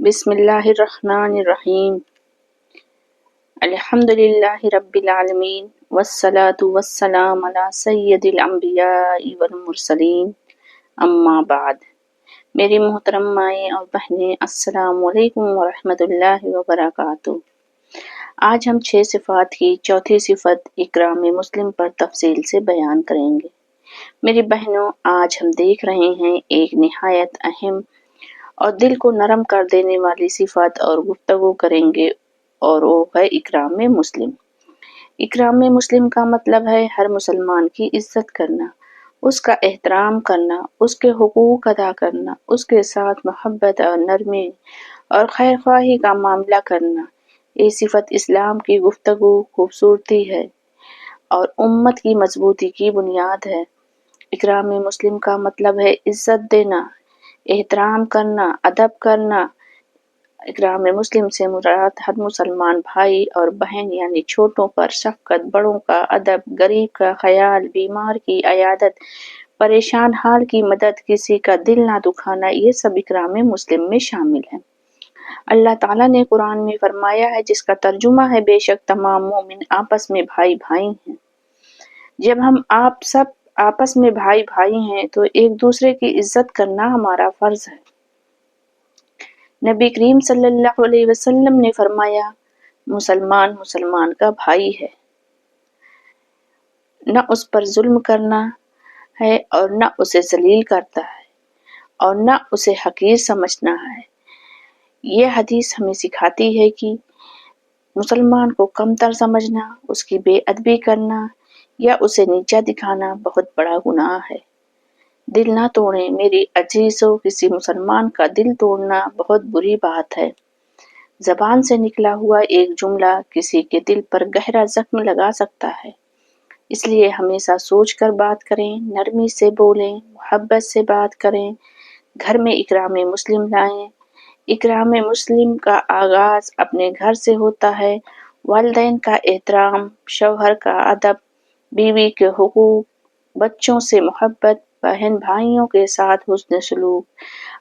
بسم اللہ الرحمن الرحیم الحمد للہ رب العالمین والصلاة والسلام علی سید الانبیاء والمرسلین اما بعد۔ میری محترم مائیں اور بہنیں، السلام علیکم ورحمۃ اللہ وبرکاتہ۔ آج ہم 6 صفات کی چوتھی صفت اکرام مسلم پر تفصیل سے بیان کریں گے۔ میری بہنوں، آج ہم دیکھ رہے ہیں ایک نہایت اہم اور دل کو نرم کر دینے والی صفت اور گفتگو کریں گے، اور وہ ہے اکرام مسلم۔ اکرام مسلم کا مطلب ہے ہر مسلمان کی عزت کرنا، اس کا احترام کرنا، اس کے حقوق ادا کرنا، اس کے ساتھ محبت اور نرمی اور خیر خواہی کا معاملہ کرنا۔ یہ صفت اسلام کی گفتگو، خوبصورتی ہے اور امت کی مضبوطی کی بنیاد ہے۔ اکرام مسلم کا مطلب ہے عزت دینا، احترام کرنا، ادب کرنا۔ اکرام مسلم سے مراد ہر مسلمان بھائی اور بہن یعنی چھوٹوں پر شفقت، بڑوں کا ادب، غریب کا خیال، بیمار کی عیادت، پریشان حال کی مدد، کسی کا دل نہ دکھانا، یہ سب اکرام مسلم میں شامل ہیں۔ اللہ تعالیٰ نے قرآن میں فرمایا ہے، جس کا ترجمہ ہے، بے شک تمام مومن آپس میں بھائی بھائی ہیں۔ جب ہم آپ سب آپس میں بھائی بھائی ہیں تو ایک دوسرے کی عزت کرنا ہمارا فرض ہے۔ نبی کریم صلی اللہ علیہ وسلم نے فرمایا، مسلمان مسلمان کا بھائی ہے، نہ اس پر ظلم کرنا ہے اور نہ اسے ذلیل کرتا ہے اور نہ اسے حقیر سمجھنا ہے۔ یہ حدیث ہمیں سکھاتی ہے کہ مسلمان کو کمتر سمجھنا، اس کی بے ادبی کرنا یا اسے نیچا دکھانا بہت بڑا گناہ ہے۔ دل نہ توڑیں میری عزیزو، کسی مسلمان کا دل توڑنا بہت بری بات ہے۔ زبان سے نکلا ہوا ایک جملہ کسی کے دل پر گہرا زخم لگا سکتا ہے، اس لیے ہمیشہ سوچ کر بات کریں، نرمی سے بولیں، محبت سے بات کریں، گھر میں اکرام مسلم لائیں۔ اکرام مسلم کا آغاز اپنے گھر سے ہوتا ہے۔ والدین کا احترام، شوہر کا ادب، بیوی کے حقوق، بچوں سے محبت، بہن بھائیوں کے ساتھ حسن سلوک۔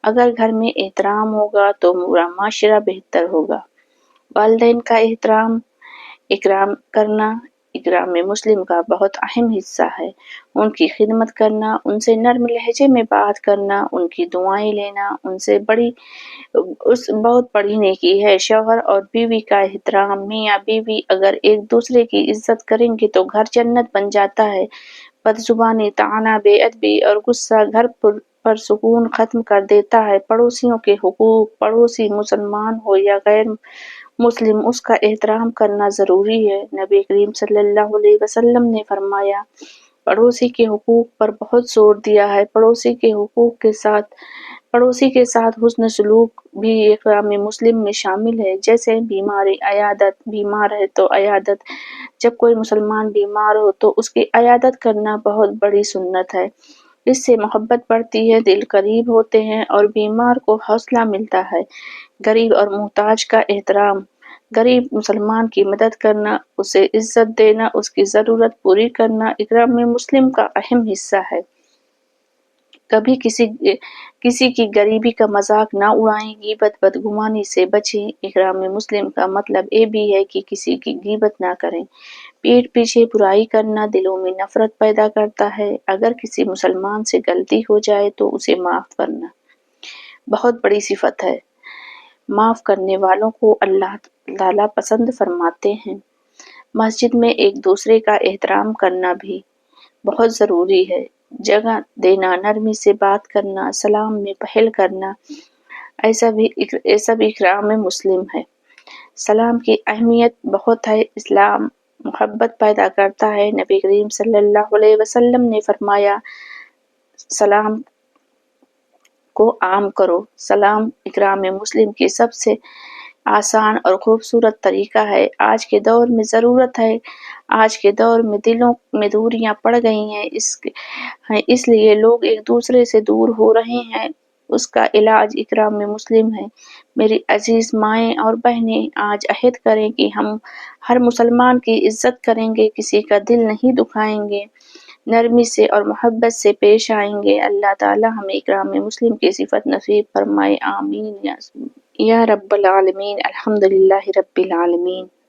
اگر گھر میں احترام ہوگا تو پورا معاشرہ بہتر ہوگا۔ والدین کا اکرام کرنا اکرام مسلم کا بہت اہم حصہ ہے۔ ان کی خدمت کرنا، ان سے نرم لہجے میں بات کرنا، ان کی دعائیں لینا، ان سے بہت بڑی نیکی ہے۔ شوہر اور بیوی کا احترام، میاں بیوی اگر ایک دوسرے کی عزت کریں گے تو گھر جنت بن جاتا ہے۔ بدزبانی، طعنہ، بے ادبی اور غصہ گھر پر سکون ختم کر دیتا ہے۔ پڑوسیوں کے حقوق، پڑوسی مسلمان ہو یا غیر مسلم، اس کا احترام کرنا ضروری ہے۔ نبی کریم صلی اللہ علیہ وسلم نے فرمایا، پڑوسی کے حقوق پر بہت زور دیا ہے۔ پڑوسی کے ساتھ حسن سلوک بھی اکرام مسلم میں شامل ہے، جیسے بیماری، عیادت، بیمار ہے تو عیادت۔ جب کوئی مسلمان بیمار ہو تو اس کی عیادت کرنا بہت بڑی سنت ہے۔ اس سے محبت بڑھتی ہے، دل قریب ہوتے ہیں اور بیمار کو حوصلہ ملتا ہے۔ غریب اور محتاج کا احترام، غریب مسلمان کی مدد کرنا، اسے عزت دینا، اس کی ضرورت پوری کرنا اکرام مسلم کا اہم حصہ ہے۔ کبھی کسی کی غریبی کا مذاق نہ اڑائیں، غیبت بدگمانی سے بچیں۔ اکرام مسلم کا مطلب یہ بھی ہے کہ کسی کی غیبت نہ کریں۔ پیٹھ پیچھے برائی کرنا دلوں میں نفرت پیدا کرتا ہے۔ اگر کسی مسلمان سے غلطی ہو جائے تو اسے معاف کرنا بہت بڑی صفت ہے۔ معاف کرنے والوں کو اللہ تعالیٰ پسند فرماتے ہیں۔ مسجد میں ایک دوسرے کا احترام کرنا بھی بہت ضروری ہے۔ جگہ دینا، نرمی سے بات کرنا، سلام میں پہل کرنا، ایسا بھی اکرام مسلم ہے۔ سلام کی اہمیت بہت ہے۔ اسلام محبت پیدا کرتا ہے۔ نبی کریم صلی اللہ علیہ وسلم نے فرمایا، سلام کو عام کرو۔ سلام اکرام مسلم کی سب سے آسان اور خوبصورت طریقہ ہے۔ آج کے دور میں ضرورت ہے، آج کے دور میں دلوں میں دوریاں پڑ گئی ہیں، اس لیے لوگ ایک دوسرے سے دور ہو رہے ہیں۔ اس کا علاج اکرام مسلم ہے۔ میری عزیز مائیں اور بہنیں، آج عہد کریں کہ ہم ہر مسلمان کی عزت کریں گے، کسی کا دل نہیں دکھائیں گے، نرمی سے اور محبت سے پیش آئیں گے۔ اللہ تعالی ہمیں اکرام مسلم کی صفت نصیب فرمائے، آمین یا یا رب العالمین، الحمد للہ رب العالمین۔